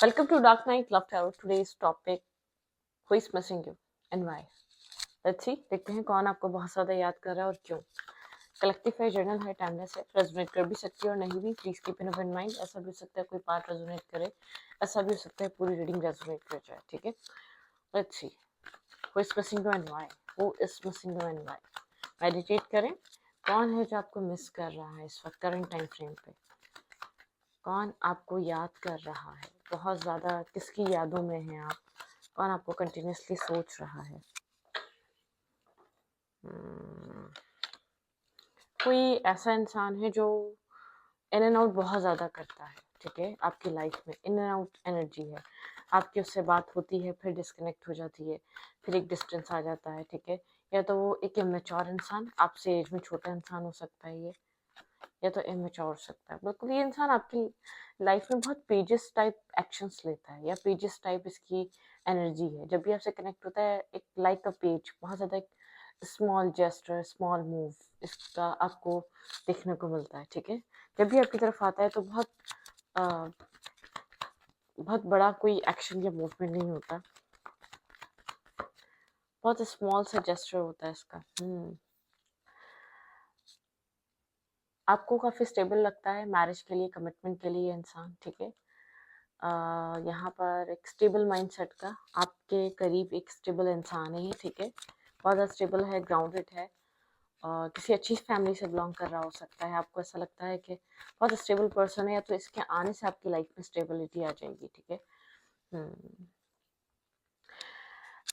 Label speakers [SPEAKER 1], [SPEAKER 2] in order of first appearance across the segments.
[SPEAKER 1] Welcome to Dark Knight Love Tarot. Today's topic: who is missing you and why? Let's see. देखते हैं कौन आपको बहुत ज़्यादा याद कर रहा है और क्यों. कलेक्टिव जर्नल है, टाइमलेस है, रेजोनेट कर भी सकती है और नहीं भी. Please keep in open mind. ऐसा भी हो सकता है कोई पार्ट रेजोनेट करे, ऐसा भी हो सकता है पूरी रीडिंग रेजोनेट कर जाए. ठीक है, let's see. Who is missing you and why? Who is missing you and why? Meditate करें. कौन है जो आपको मिस कर रहा है इस वक्त करंट टाइम फ्रेम पे? कौन आपको याद कर रहा है बहुत ज़्यादा? किसकी यादों में हैं आप? कौन आपको कंटिन्यूसली सोच रहा है? कोई ऐसा इंसान है जो इन एंड आउट बहुत ज़्यादा करता है. ठीक है, आपकी लाइफ में इन एंड आउट एनर्जी है. आपकी उससे बात होती है, फिर डिस्कनेक्ट हो जाती है, फिर एक डिस्टेंस आ जाता है. ठीक है, या तो वो एक इमेच्योर इंसान, आपसे एज में छोटा इंसान हो सकता है ये, या तो इमेच्योर हो सकता है. बिल्कुल ये इंसान आपकी लाइफ में बहुत पेजेस टाइप एक्शंस लेता है, या पेजेस टाइप इसकी एनर्जी है. जब भी आपसे कनेक्ट होता है, एक लाइक अ पेज, बहुत ज़्यादा एक स्मॉल जेस्टर, स्मॉल मूव इसका आपको देखने को मिलता है. ठीक है, जब भी आपकी तरफ आता है तो आ, बहुत बड़ा कोई एक्शन या मूवमेंट नहीं होता, बहुत स्मॉल सा जेस्टर होता है इसका. आपको काफ़ी स्टेबल लगता है मैरिज के लिए, कमिटमेंट के लिए इंसान. ठीक है, यहाँ पर एक स्टेबल माइंडसेट का आपके करीब एक स्टेबल इंसान है ये. ठीक है, बहुत ज़्यादा स्टेबल है, ग्राउंडेड है, और किसी अच्छी फैमिली से बिलोंग कर रहा हो सकता है. आपको ऐसा लगता है कि बहुत स्टेबल पर्सन है, या तो इसके आने से आपकी लाइफ में स्टेबिलिटी आ जाएगी. ठीक है,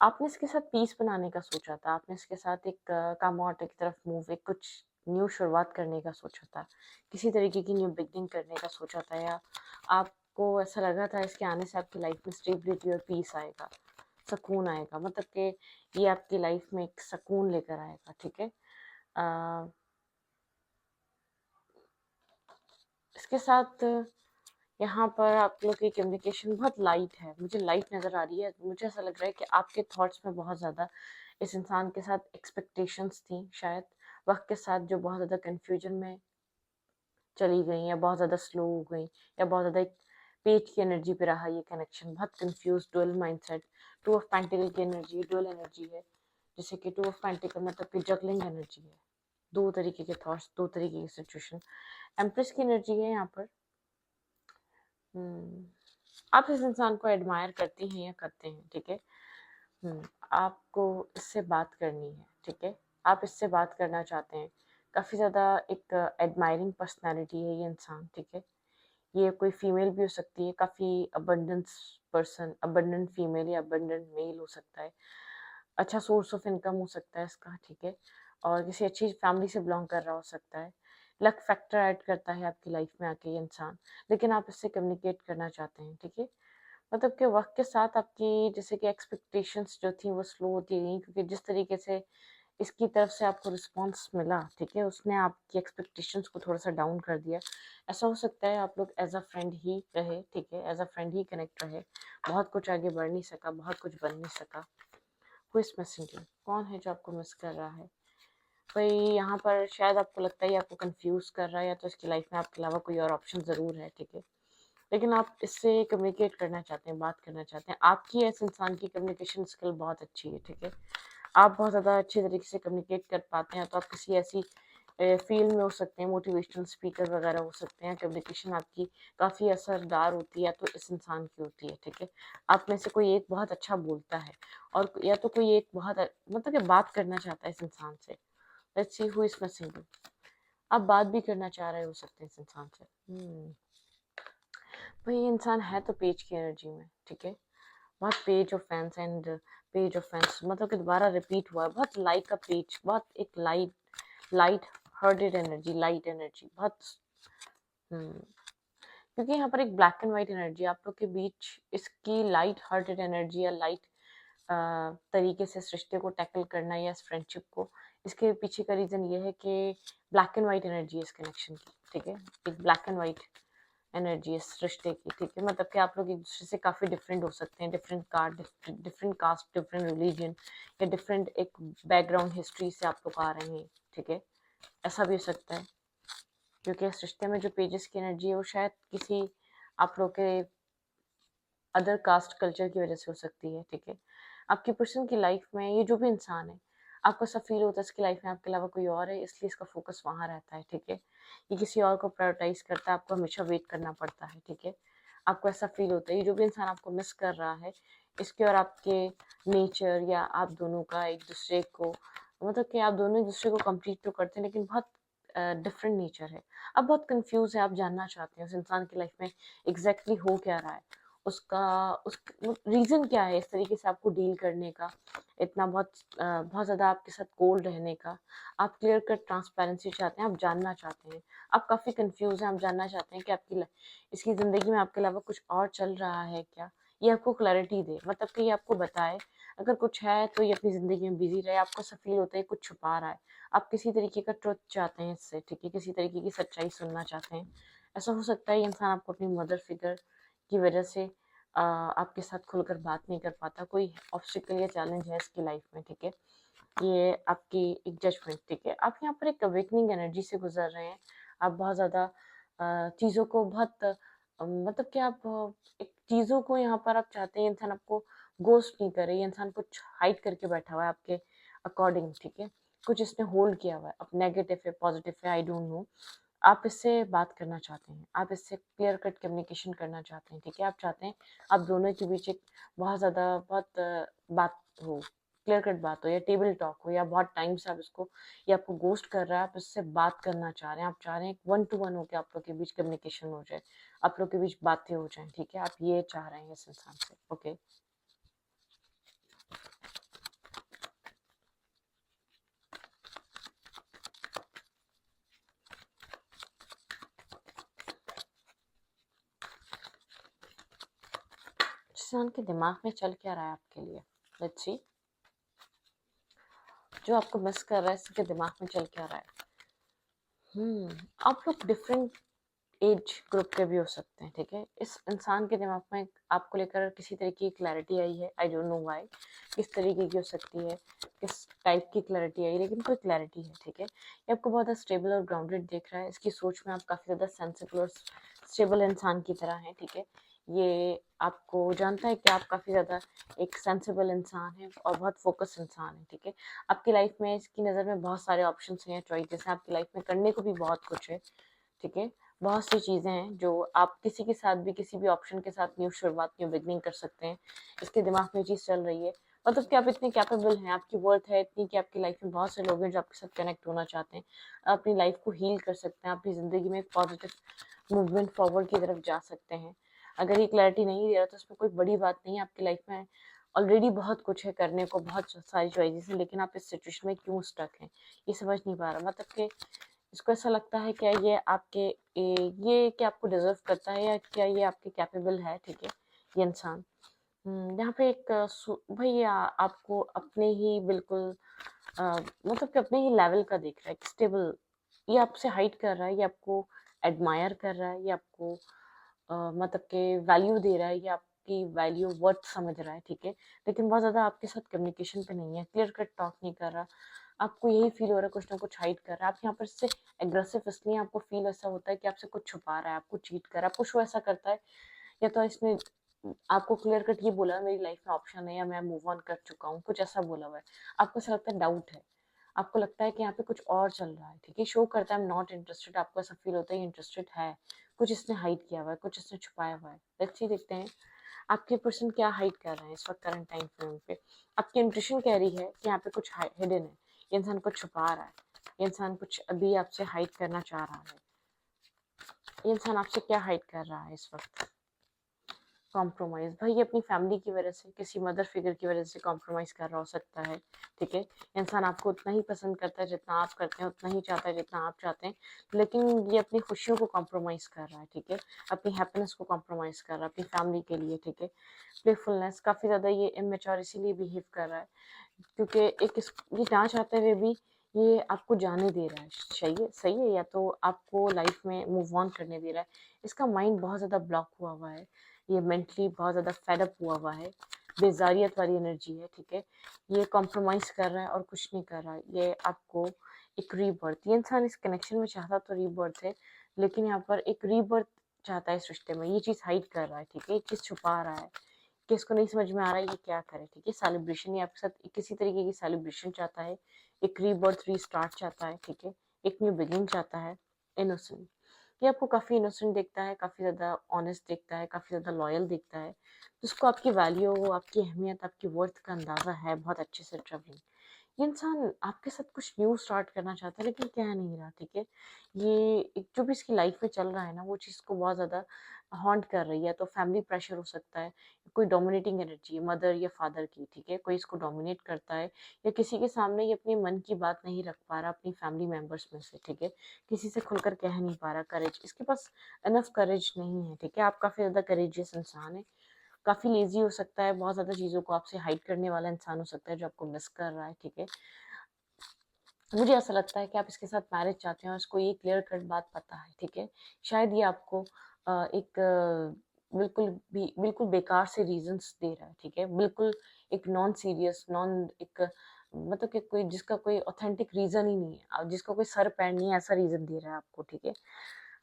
[SPEAKER 1] आपने इसके साथ पीस बनाने का सोचा था, आपने इसके साथ एक काम आउट की तरफ मूव, एक कुछ न्यू शुरुआत करने का सोचा था, किसी तरीके की न्यू बिगनिंग करने का सोचा था, या आपको ऐसा लगा था इसके आने से आपकी लाइफ में स्टेबिलिटी और पीस आएगा, सुकून आएगा, मतलब कि ये आपकी लाइफ में एक सुकून लेकर आएगा. ठीक है, इसके साथ यहाँ पर आप लोग की कम्युनिकेशन बहुत लाइट है, मुझे लाइट नज़र आ रही है. मुझे ऐसा लग रहा है कि आपके थॉट्स में बहुत ज़्यादा इस इंसान के साथ एक्सपेक्टेशंस थी शायद, वक्त के साथ जो बहुत ज़्यादा कन्फ्यूजन में चली गई, या बहुत ज़्यादा स्लो हो गई, या बहुत ज़्यादा एक पेज की एनर्जी पे रहा ये कनेक्शन. बहुत confuse, dual mindset. Two of pentacle की एनर्जी डुअल एनर्जी है, जैसे कि टू ऑफ पेंटिकल मतलब कि जगलिंग एनर्जी है, दो तरीके के थॉट्स, दो तरीके की सिचुएशन. एम्प्रेस की एनर्जी है यहाँ पर. आप इस इंसान को एडमायर करती हैं या करते हैं. ठीक है, आपको इससे बात करनी है. ठीक है, आप इससे बात करना चाहते हैं. काफ़ी ज़्यादा एक एडमायरिंग पर्सनालिटी है ये इंसान. ठीक है, ये कोई फीमेल भी हो सकती है, काफ़ी अबंडेंस पर्सन, अबंडेंट फीमेल या अबंडेंट मेल हो सकता है. अच्छा सोर्स ऑफ इनकम हो सकता है इसका. ठीक है, और किसी अच्छी फैमिली से बिलोंग कर रहा हो सकता है. लक फैक्टर ऐड करता है आपकी लाइफ में आके ये इंसान, लेकिन आप इससे कम्युनिकेट करना चाहते हैं. ठीक है, मतलब कि वक्त के साथ आपकी जैसे कि एक्सपेक्टेशंस जो थी वो स्लो होती गई, क्योंकि जिस तरीके से इसकी तरफ से आपको रिस्पांस मिला, ठीक है, उसने आपकी एक्सपेक्टेशंस को थोड़ा सा डाउन कर दिया. ऐसा हो सकता है आप लोग एज अ फ्रेंड ही रहे. ठीक है, एज अ फ्रेंड ही कनेक्ट रहे, बहुत कुछ आगे बढ़ नहीं सका, बहुत कुछ बन नहीं सका. Who is missing you? कौन है जो आपको मिस कर रहा है? भाई यहाँ पर शायद आपको लगता है आपको कंफ्यूज कर रहा है, या तो इसकी लाइफ में आपके अलावा कोई और ऑप्शन ज़रूर है. ठीक है, लेकिन आप इससे कम्युनिकेट करना चाहते हैं, बात करना चाहते हैं. आपकी इस इंसान की कम्युनिकेशन स्किल बहुत अच्छी है. ठीक है, आप बहुत ज़्यादा अच्छे तरीके से कम्युनिकेट कर पाते हैं. तो आप किसी ऐसी फील्ड में हो सकते हैं, मोटिवेशनल स्पीकर वगैरह हो सकते हैं. कम्युनिकेशन आपकी काफ़ी असरदार होती है, तो इस इंसान की होती है. ठीक है, आप में से कोई एक बहुत अच्छा बोलता है, और या तो कोई एक बहुत मतलब कि बात करना चाहता है इस इंसान से. Let's see who is missing you. आप बात भी करना चाह रहे हो सकते हैं इस इंसान से. भाई ये इंसान है तो पेज की एनर्जी में. ठीक है, बहुत page of fans and page of fans, मतलब कि दोबारा रिपीट हुआ है. बहुत लाइट का पेज, बहुत एक light hearted energy, light energy बहुत. क्योंकि यहाँ पर एक ब्लैक एंड वाइट एनर्जी आप लोग के बीच, इसकी लाइट हार्टेड एनर्जी या लाइट तरीके से इस रिश्ते को टैकल करना या इस फ्रेंडशिप को, इसके पीछे का रीज़न ये है कि ब्लैक एंड वाइट एनर्जी है इस कनेक्शन की. ठीक है, एक ब्लैक एंड वाइट एनर्जी इस रिश्ते की. ठीक है, मतलब कि आप लोग एक दूसरे से काफ़ी डिफरेंट हो सकते हैं, डिफरेंट कास्ट, डिफरेंट रिलीजन, या डिफरेंट एक बैकग्राउंड हिस्ट्री से आप लोग आ रहे हैं. ठीक है, ऐसा भी हो सकता है, क्योंकि इस रिश्ते में जो पेजेस की एनर्जी है वो शायद किसी आप लोग के अदर कास्ट कल्चर की वजह से हो सकती है, ठीक है। आपकी पर्सन की लाइफ में ये जो भी इंसान है, आपको ऐसा फील होता है इसकी लाइफ में आपके अलावा कोई और है, इसलिए इसका फोकस वहाँ रहता है, ठीक है। ये किसी और को प्रायोरिटाइज करता है, आपको हमेशा वेट करना पड़ता है, ठीक है। आपको ऐसा फील होता है ये जो भी इंसान आपको मिस कर रहा है, इसके और आपके नेचर या आप दोनों का एक दूसरे को, मतलब कि आप दोनों एक दूसरे को कंप्लीट तो करते हैं लेकिन बहुत डिफरेंट नेचर है। आप बहुत कंफ्यूज है, आप जानना चाहते हैं उस इंसान की लाइफ में एग्जैक्टली हो क्या रहा है, उसका उस रीज़न क्या है इस तरीके से आपको डील करने का, इतना बहुत ज़्यादा आपके साथ कोल्ड रहने का। आप क्लियर कट ट्रांसपेरेंसी चाहते हैं, आप जानना चाहते हैं, आप काफ़ी कंफ्यूज हैं, आप जानना चाहते हैं कि इसकी ज़िंदगी में आपके अलावा कुछ और चल रहा है क्या, ये आपको क्लैरिटी दे, मतलब कि ये आपको बताए। अगर कुछ है तो ये अपनी ज़िंदगी में बिजी रहे, आपको ऐसा फील होता है कुछ छुपा रहा है, आप किसी तरीके का ट्रुथ चाहते हैं इससे, ठीक है, किसी तरीके की सच्चाई सुनना चाहते हैं। ऐसा हो सकता है ये इंसान आपको अपनी मदर फिगर की वजह से आपके साथ खुलकर बात नहीं कर पाता, कोई ऑब्स्टिकल या चैलेंज है इसकी लाइफ में, ठीक है। ये आपकी एक जजमेंट, ठीक है। आप यहाँ पर एक अवेकनिंग एनर्जी से गुजर रहे हैं। आप बहुत ज़्यादा चीज़ों को बहुत मतलब कि आप एक चीज़ों को यहाँ पर आप चाहते हैं इंसान आपको गोस्ट नहीं करे, ये इंसान कुछ हाइड करके बैठा हुआ है आपके अकॉर्डिंग, ठीक है। कुछ इसने होल्ड किया हुआ है, अब नेगेटिव है पॉजिटिव है आई डोंट नो। आप इससे बात करना चाहते हैं, आप इससे क्लियर कट कम्युनिकेशन करना चाहते हैं, ठीक है। आप चाहते हैं आप दोनों के बीच एक बहुत ज़्यादा बहुत बात हो, क्लियर कट बात हो या टेबल टॉक हो, या बहुत टाइम से आप इसको, या आपको गोस्ट कर रहा है, आप इससे बात करना चाह रहे हैं, आप चाह रहे हैं वन टू वन होकर आप लोग के बीच कम्युनिकेशन हो जाए, आप लोग के बीच बातें हो जाएं, ठीक है। आप ये चाह रहे हैं इस इंसान से, ओके। इंसान के दिमाग में चल क्या रहा है आपके लिए, लेट्स सी। जो आपको मिस कर रहा है इसके दिमाग में चल क्या रहा है। आप लोग डिफरेंट एज ग्रुप के भी हो सकते हैं, ठीक है। इस इंसान के दिमाग में आपको लेकर किसी तरीके की क्लैरिटी आई है, आई डोंट नो व्हाई, किस तरीके की हो सकती है, किस टाइप की क्लैरिटी आई, लेकिन कोई क्लैरिटी है, ठीक है। ये आपको बहुत स्टेबल और ग्राउंडेड देख रहा है, इसकी सोच में आप काफ़ी ज़्यादा सेंसिबल और स्टेबल इंसान की तरह हैं, ठीक है। ये आपको जानता है कि आप काफ़ी ज़्यादा एक सेंसिबल इंसान है और बहुत फोकस इंसान है, ठीक है। आपकी लाइफ में इसकी नज़र में बहुत सारे ऑप्शन हैं, चॉइसेस हैं, आपकी लाइफ में करने को भी बहुत कुछ है, ठीक है। बहुत सी चीज़ें हैं जो आप किसी के साथ भी किसी भी ऑप्शन के साथ न्यू शुरुआत न्यू बिगनिंग कर सकते हैं। इसके दिमाग में ये चीज़ चल रही है, मतलब कि आप इतने कैपेबल हैं, आपकी वर्थ है इतनी कि आपकी लाइफ में बहुत से लोग हैं जो आपके साथ कनेक्ट होना चाहते हैं, आप अपनी लाइफ को हील कर सकते हैं, अपनी ज़िंदगी में एक पॉजिटिव मूवमेंट फॉरवर्ड की तरफ जा सकते हैं। अगर ये क्लैरिटी नहीं दे रहा तो उसमें कोई बड़ी बात नहीं है, आपकी लाइफ में ऑलरेडी बहुत कुछ है करने को, बहुत सारी चॉइसेस हैं, लेकिन आप इस सिचुएशन में क्यों स्टक हैं ये समझ नहीं पा रहा। मतलब कि इसको ऐसा लगता है क्या ये क्या आपको डिजर्व करता है, या क्या ये आपके कैपेबल है, ठीक है, ये इंसान। यहाँ पे एक भैया आपको अपने ही बिल्कुल मतलब कि अपने ही लेवल का देख रहा है, स्टेबल। ये आपसे हाइट कर रहा है, ये आपको एडमायर कर रहा है, ये आपको मतलब कि वैल्यू दे रहा है, ये आपकी वैल्यू वर्थ समझ रहा है, ठीक है। लेकिन बहुत ज़्यादा आपके साथ कम्युनिकेशन पे नहीं है, क्लियर कट टॉक नहीं कर रहा, आपको यही फील हो रहा है कुछ ना कुछ हाइड कर रहा है। आप यहाँ पर इससे एग्रेसिव इसलिए आपको फील ऐसा होता है कि आपसे कुछ छुपा रहा है, आपको चीट कर रहा है, आपको शो ऐसा करता है, या तो इसने आपको क्लियर कट ये बोला मेरी लाइफ में ऑप्शन है या मैं मूव ऑन कर चुका हूँ, कुछ ऐसा बोला हुआ है, आपको ऐसा लगता है डाउट है, आपको लगता है कि यहाँ पे कुछ और चल रहा है, ठीक है। शो करता है आई एम नॉट इंटरेस्टेड, आपको ऐसा फील होता है इंटरेस्टेड है, कुछ इसने हाइड किया हुआ है, कुछ इसने छुपाया हुआ है। लेट्स सी, देखते हैं आपके पर्सन क्या हाइड कर रहे हैं इस वक्त करंट टाइम फ्रेम पे। आपकी इंट्यूशन कह रही है कि यहाँ पे कुछ हिडन है, ये इंसान कुछ छुपा रहा है, ये इंसान कुछ अभी आपसे हाइड करना चाह रहा है। ये इंसान आपसे क्या हाइड कर रहा है इस वक्त? कॉम्प्रोमाइज़, भाई ये अपनी फैमिली की वजह से, किसी मदर फिगर की वजह से कॉम्प्रोमाइज़ कर रहा हो सकता है, ठीक है। इंसान आपको उतना ही पसंद करता है जितना आप करते हैं, उतना ही चाहता है जितना आप चाहते हैं, लेकिन ये अपनी खुशियों को कॉम्प्रोमाइज़ कर रहा है, ठीक है। अपनी हैप्पीनेस को कॉम्प्रोमाइज़ कर रहा है अपनी फैमिली के लिए, ठीक है। प्लेफुलनेस, काफ़ी ज़्यादा ये इमेच्योर इसीलिए बिहेव कर रहा है क्योंकि ये ना चाहते हुए भी ये आपको जाने दे रहा है, सही है, या तो आपको लाइफ में मूव ऑन करने दे रहा है। इसका माइंड बहुत ज़्यादा ब्लॉक हुआ है, ये मेंटली बहुत ज़्यादा फेड अप हुआ है, बेजारियत वाली एनर्जी है, ठीक है। ये कॉम्प्रोमाइज़ कर रहा है और कुछ नहीं कर रहा है, ये आपको एक रीबर्थ, ये इंसान इस कनेक्शन में चाहता तो रीबर्थ है, लेकिन यहाँ पर एक रीबर्थ चाहता है इस रिश्ते में, ये चीज़ हाइड कर रहा है, ठीक है, ये चीज़ छुपा रहा है कि इसको नहीं समझ में आ रहा है ये क्या करे, ठीक है। सेलिब्रेशन, ये आपके साथ किसी तरीके की सेलिब्रेशन चाहता है, एक रीबर्थ, रीस्टार्ट चाहता है, ठीक है, एक न्यू बिगिनिंग चाहता है। इनोसेंट, ये आपको काफ़ी इनोसेंट दिखता है, काफ़ी ज़्यादा ऑनेस्ट दिखता है, काफ़ी ज़्यादा लॉयल दिखता है, जिसको आपकी वैल्यू, आपकी अहमियत, आपकी वर्थ का अंदाज़ा है बहुत अच्छे से। ट्रैवलिंग, ये इंसान आपके साथ कुछ न्यू स्टार्ट करना चाहता है लेकिन कह नहीं रहा, ठीक है। ये एक जो भी इसकी लाइफ में चल रहा है ना, वो चीज़ को बहुत ज़्यादा हॉन्ट कर रही है। तो फैमिली प्रेशर हो सकता है, कोई डोमिनेटिंग एनर्जी है मदर या फादर की, ठीक है, कोई इसको डोमिनेट करता है, या किसी के सामने ये अपने मन की बात नहीं रख पा रहा अपनी फैमिली मेंबर्स में से, ठीक है, किसी से खुलकर कह नहीं पा रहा, करेज, इसके पास इनफ करेज नहीं है, ठीक है। आप काफ़ी ज़्यादा करेजियस इंसान है, काफ़ी लेजी हो सकता है, बहुत ज़्यादा चीज़ों को आपसे हाइड करने वाला इंसान हो सकता है जो आपको मिस कर रहा है, ठीक है। मुझे ऐसा लगता है कि आप इसके साथ मैरिज चाहते हैं और इसको ये क्लियर कट बात पता है, ठीक है। शायद ये आपको एक बिल्कुल बेकार से रीजंस दे रहा है, ठीक है, बिल्कुल एक नॉन सीरियस, नॉन एक मतलब कि कोई जिसका कोई ऑथेंटिक रीजन ही नहीं है, जिसका कोई सर पैर नहीं है, ऐसा रीजन दे रहा है आपको, ठीक है।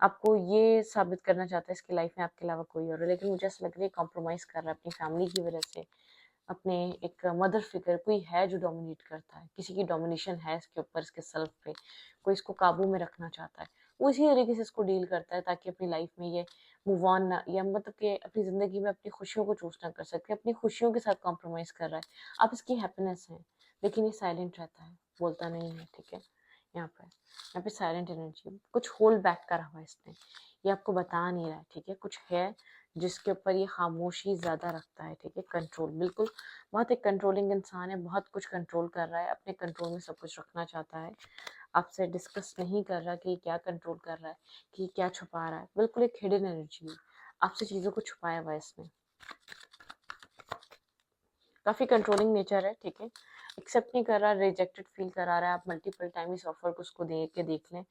[SPEAKER 1] आपको ये साबित करना चाहता है इसकी लाइफ में आपके अलावा कोई और है, लेकिन मुझे ऐसा लग रहा है कॉम्प्रोमाइज़ कर रहा है अपनी फैमिली की वजह से, अपने एक मदर फिगर कोई है जो डोमिनेट करता है, किसी की डोमिनेशन है इसके ऊपर, इसके सेल्फ पे, कोई इसको काबू में रखना चाहता है। वो इसी तरीके से इसको डील करता है ताकि अपनी लाइफ में ये मूव ऑन ना, या मतलब कि अपनी ज़िंदगी में अपनी खुशियों को चूज़ ना कर सके, अपनी खुशियों के साथ कॉम्प्रोमाइज़ कर रहा है। आप इसकी हैप्पीनेस हैं, लेकिन ये साइलेंट रहता है, बोलता नहीं है, ठीक है। यहाँ पे साइलेंट एनर्जी, कुछ होल्ड बैक करा हुआ है इसने, ये आपको बता नहीं रहा है, ठीक है। कुछ है जिसके ऊपर ये खामोशी ज़्यादा रखता है, ठीक है। कंट्रोल, बिल्कुल बहुत एक कंट्रोलिंग इंसान है, बहुत कुछ कंट्रोल कर रहा है, अपने कंट्रोल में सब कुछ रखना चाहता है। आपसे डिस्कस नहीं कर रहा कि क्या कंट्रोल कर रहा है, कि क्या छुपा रहा है, बिल्कुल एक हिडन एनर्जी है, आपसे चीज़ों को छुपाया हुआ है इसने, काफ़ी कंट्रोलिंग नेचर है, ठीक है। एक्सेप्ट नहीं कर रहा, रिजेक्टेड फील करा रहा है, आप मल्टीपल टाइम इस ऑफर को उसको दे के देख लें,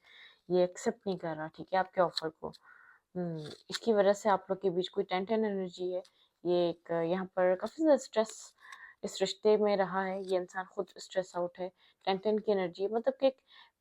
[SPEAKER 1] ये एक्सेप्ट नहीं कर रहा, ठीक है, आपके ऑफर को। इसकी वजह से आप लोग के बीच कोई टेंशन एनर्जी है, ये एक यहाँ पर काफ़ी ज़्यादा स्ट्रेस इस रिश्ते में रहा है, ये इंसान खुद स्ट्रेस आउट है, टेंशन की एनर्जी है, मतलब कि एक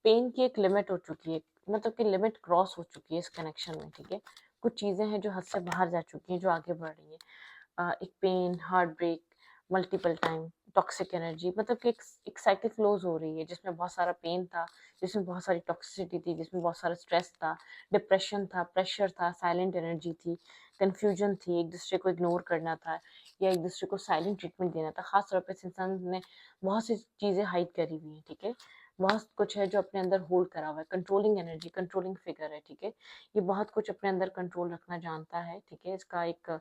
[SPEAKER 1] पेन की एक लिमिट हो चुकी है, मतलब कि लिमिट क्रॉस हो चुकी है इस कनेक्शन में, ठीक है। कुछ चीज़ें हैं जो हद से बाहर जा चुकी हैं, जो आगे बढ़ रही हैं, एक pain, heart break, multiple time, toxic energy, मतलब कि एक साइकिल क्लोज हो रही है जिसमें बहुत सारा पेन था, जिसमें बहुत सारी टॉक्सिसिटी थी, जिसमें बहुत सारा स्ट्रेस था, डिप्रेशन था, प्रेशर था, साइलेंट एनर्जी थी, कन्फ्यूजन थी, एक दूसरे को इग्नोर करना था या एक दूसरे को साइलेंट ट्रीटमेंट देना था। खास तौर पर इस इंसान ने बहुत सी चीज़ें हाइड करी हुई हैं, ठीक है। बहुत कुछ है जो अपने अंदर होल्ड करा हुआ है, कंट्रोलिंग एनर्जी, कंट्रोलिंग फिगर है, ठीक है। ये बहुत कुछ अपने अंदर कंट्रोल रखना जानता है, ठीक है। इसका एक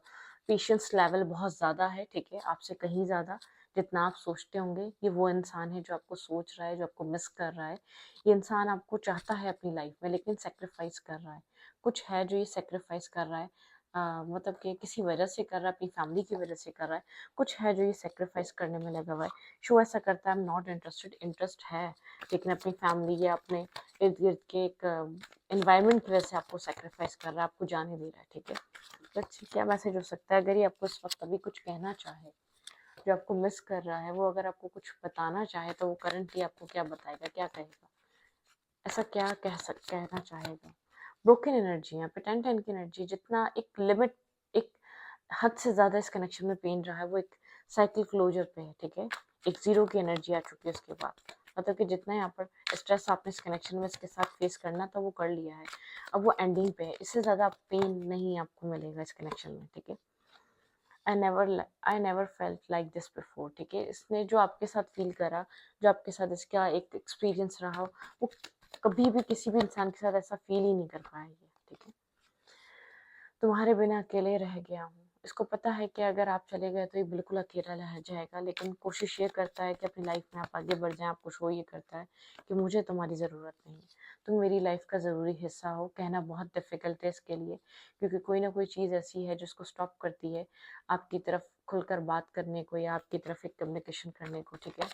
[SPEAKER 1] पेशेंस लेवल बहुत ज़्यादा है, ठीक है, आपसे कहीं ज़्यादा जितना आप सोचते होंगे। ये वो इंसान है जो आपको सोच रहा है, जो आपको मिस कर रहा है। ये इंसान आपको चाहता है अपनी लाइफ में, लेकिन सेक्रीफाइस कर रहा है, कुछ है जो ये सेक्रीफाइस कर रहा है, मतलब कि किसी वजह से कर रहा है, अपनी फैमिली की वजह से कर रहा है, कुछ है जो ये सेक्रीफाइस करने में लगा हुआ है। शो ऐसा करता है, I am not interested, interest है, लेकिन अपनी फैमिली या अपने इर्द गिर्द के एक एनवायरनमेंट की वजह से आपको सेक्रीफाइस कर रहा है, आपको जाने दे रहा है, ठीक है। तो क्या मैसेज हो सकता है अगर ये आपको इस वक्त अभी कुछ कहना चाहे, जो आपको मिस कर रहा है, वो अगर आपको कुछ बताना चाहे तो वो करंटली आपको क्या बताएगा, क्या कहेगा, ऐसा क्या कहना चाहेगा। ब्रोकन एनर्जी, यहाँ पे 10-10 की एनर्जी, जितना एक लिमिट, एक हद से ज़्यादा इस कनेक्शन में पेन रहा है, वो एक साइकिल क्लोजर पे है, ठीक है। एक ज़ीरो की एनर्जी आ चुकी है उसके बाद, मतलब कि जितना यहाँ पर स्ट्रेस आपने इस कनेक्शन में इसके साथ फेस करना था वो कर लिया है, अब वो एंडिंग पे है, इससे ज़्यादा पेन नहीं आपको मिलेगा इस कनेक्शन में, ठीक है। I never felt like this before, ठीक है। इसने जो आपके साथ फील करा, जो आपके साथ इसका एक एक्सपीरियंस रहा, वो कभी भी किसी भी इंसान के साथ ऐसा फील ही नहीं कर पाएगी, ठीक है। तुम्हारे बिना अकेले रह गया हूँ, इसको पता है कि अगर आप चले गए तो ये बिल्कुल अकेला रह जाएगा, लेकिन कोशिश ये करता है कि अपनी लाइफ में आप आगे बढ़ जाएं। आपको शो ये करता है कि मुझे तुम्हारी ज़रूरत नहीं है, तुम मेरी लाइफ का ज़रूरी हिस्सा हो। कहना बहुत डिफ़िकल्ट है इसके लिए, क्योंकि कोई ना कोई चीज़ ऐसी है जिसको स्टॉप करती है आपकी तरफ खुलकर बात करने को या आपकी तरफ एक कम्युनिकेशन करने को, ठीक है।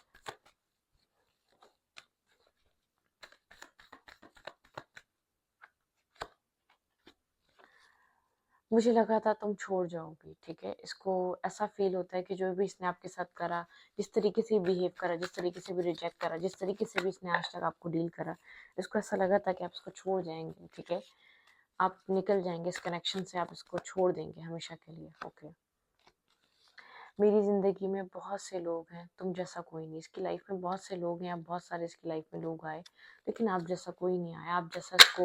[SPEAKER 1] मुझे लगा था तुम छोड़ जाओगी, ठीक है। इसको ऐसा फ़ील होता है कि जो भी इसने आपके साथ करा, जिस तरीके से बिहेव करा, जिस तरीके से भी रिजेक्ट करा, जिस तरीके से भी इसने आज तक आपको डील करा, इसको ऐसा लगा था कि आप इसको छोड़ जाएँगे, ठीक है। आप निकल जाएंगे इस कनेक्शन से, आप इसको छोड़ देंगे हमेशा के लिए। ओके, मेरी ज़िंदगी में बहुत से लोग हैं, तुम जैसा कोई नहीं। इसकी लाइफ में बहुत से लोग हैं, या बहुत सारे इसकी लाइफ में लोग आए, लेकिन आप जैसा कोई नहीं आया। आप जैसा इसको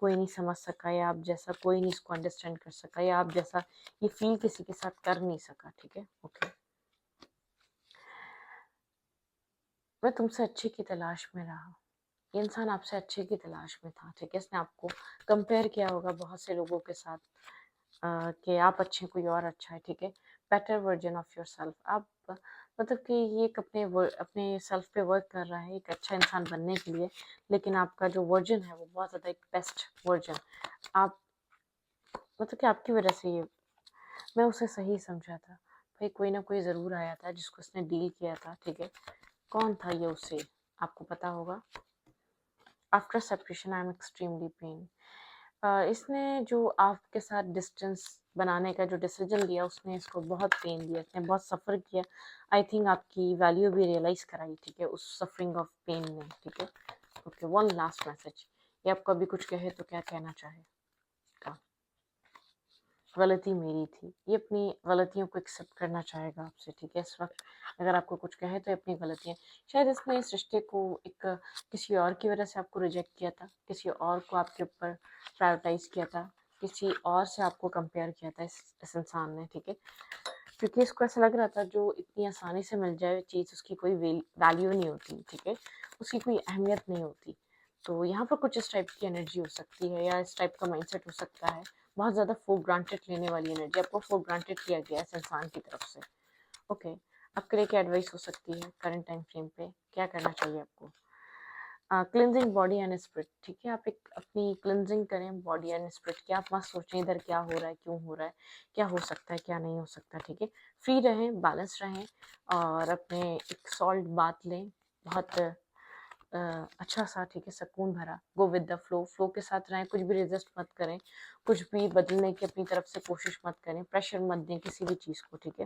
[SPEAKER 1] कोई नहीं समझ सका, या आप जैसा कोई नहीं इसको अंडरस्टैंड कर सका, या आप जैसा ये फील किसी के साथ कर नहीं सका। ठीक है, ओके। मैं तुमसे अच्छे की तलाश में रहा, ये इंसान आपसे अच्छे की तलाश में था। ठीक है, इसने आपको कंपेयर किया होगा बहुत से लोगों के साथ, कि आप अच्छे हैं, कोई और अच्छा है। ठीक है, better version of your self. आप मतलब कि ये एक अपने सेल्फ पे वर्क कर रहा है एक अच्छा इंसान बनने के लिए, लेकिन आपका जो वर्जन है वो बहुत ज़्यादा एक बेस्ट वर्जन। आप मतलब कि आपकी वजह से ये, मैं उसे सही समझा था भाई, कोई ना कोई ज़रूर आया था जिसको उसने डील किया था। ठीक है, कौन था ये उसे आपको पता होगा। After separation I am extremely pain. इसने जो आपके साथ डिस्टेंस बनाने का जो डिसीजन लिया, उसने इसको बहुत पेन दिया, इसने बहुत सफ़र किया। आई थिंक आपकी वैल्यू भी रियलाइज़ कराई। ठीक है, उस सफरिंग ऑफ पेन ने। ठीक है, ओके। वन लास्ट मैसेज, ये आपको अभी कुछ कहे तो क्या कहना चाहे। गलती मेरी थी, ये अपनी गलतियों को एक्सेप्ट करना चाहेगा आपसे। ठीक है, इस वक्त अगर आपको कुछ कहे तो अपनी गलतियाँ, शायद इसने इस रिश्ते को एक किसी और की वजह से आपको रिजेक्ट किया था, किसी और को आपके ऊपर प्रायोरिटाइज किया था, किसी और से आपको कंपेयर किया था इस इंसान ने। ठीक है, क्योंकि इसको ऐसा लग रहा था जो इतनी आसानी से मिल जाए चीज़, उसकी कोई वैल्यू नहीं होती। ठीक है, उसकी कोई अहमियत नहीं होती। तो यहाँ पर कुछ इस टाइप की एनर्जी हो सकती है, या इस टाइप का माइंडसेट हो सकता है, बहुत ज़्यादा फॉर ग्रांटेड लेने वाली एनर्जी। आपको फॉर ग्रांटेड लिया गया है इस इंसान की तरफ से। ओके, आपके लिए क्या एडवाइस हो सकती है करंट टाइम फ्रेम पे, क्या करना चाहिए आपको। Cleansing body and spirit. ठीक है, आप एक अपनी क्लिनजिंग करें बॉडी एंड स्पिरिट की। आप मत सोचें इधर क्या हो रहा है, क्यों हो रहा है, क्या हो सकता है, क्या नहीं हो सकता। ठीक है, फ्री रहें, बैलेंस रहें, और अपने एक सॉल्ट बात लें, बहुत अच्छा सा। ठीक है, सुकून भरा, go with the flow, flow के साथ रहें, कुछ भी रेजिस्ट मत करें, कुछ भी बदलने की अपनी तरफ से कोशिश मत करें, प्रेशर मत दें किसी भी चीज़ को। ठीक है,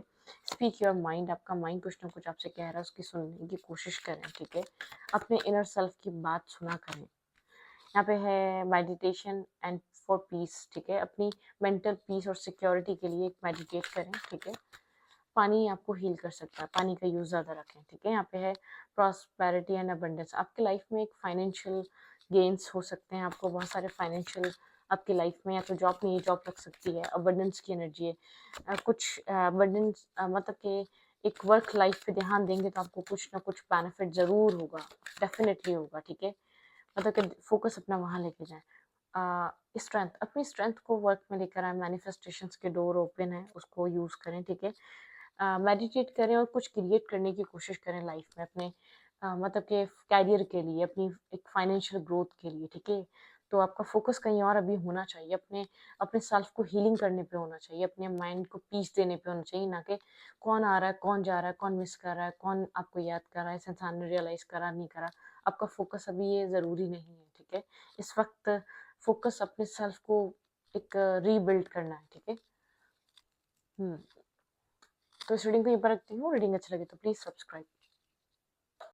[SPEAKER 1] स्पीक योर माइंड, आपका माइंड कुछ ना कुछ आपसे कह रहा है, उसकी सुनने की कोशिश करें। ठीक है, अपने इनर सेल्फ की बात सुना करें। यहाँ पे है मेडिटेशन एंड फॉर पीस। ठीक है, अपनी मेंटल पीस और सिक्योरिटी के लिए एक मेडिटेट करें। ठीक है, पानी आपको हील कर सकता है, पानी का यूज़ ज़्यादा रखें। ठीक है, यहाँ पे है प्रॉस्पेरिटी एंड अबंडेंस। आपके लाइफ में एक फाइनेंशियल गेन्स हो सकते हैं, आपको बहुत सारे फाइनेंशियल आपकी लाइफ में, या तो जॉब नहीं, जॉब लग सकती है। अबंडेंस की एनर्जी है, कुछ अबंडेंस मतलब कि एक वर्क लाइफ पे ध्यान देंगे तो आपको कुछ ना कुछ बेनिफिट ज़रूर होगा, डेफिनेटली होगा। ठीक है, मतलब कि फोकस अपना वहाँ लेके जाएं। स्ट्रेंथ, अपनी स्ट्रेंथ को वर्क में लेकर आए, मैनिफेस्टेशंस के डोर ओपन है, उसको यूज़ करें। ठीक है, मेडिटेट करें और कुछ क्रिएट करने की कोशिश करें लाइफ में अपने, मतलब कि कैरियर के लिए, अपनी एक फाइनेंशियल ग्रोथ के लिए। ठीक है, तो आपका फोकस कहीं और अभी होना चाहिए, अपने अपने सेल्फ को हीलिंग करने पे होना चाहिए, अपने माइंड को पीस देने पे होना चाहिए, ना कि कौन आ रहा है, कौन जा रहा है, कौन मिस कर रहा है, कौन आपको याद कर रहा है, इस इंसान ने रियलाइज करा नहीं करा। आपका फोकस अभी ये ज़रूरी नहीं है। ठीक है, इस वक्त फोकस अपने सेल्फ को एक रीबिल्ड करना है। ठीक है, तो इस रीडिंग को यहीं पर रखती हूँ। रीडिंग अच्छा लगे तो प्लीज़ सब्सक्राइब।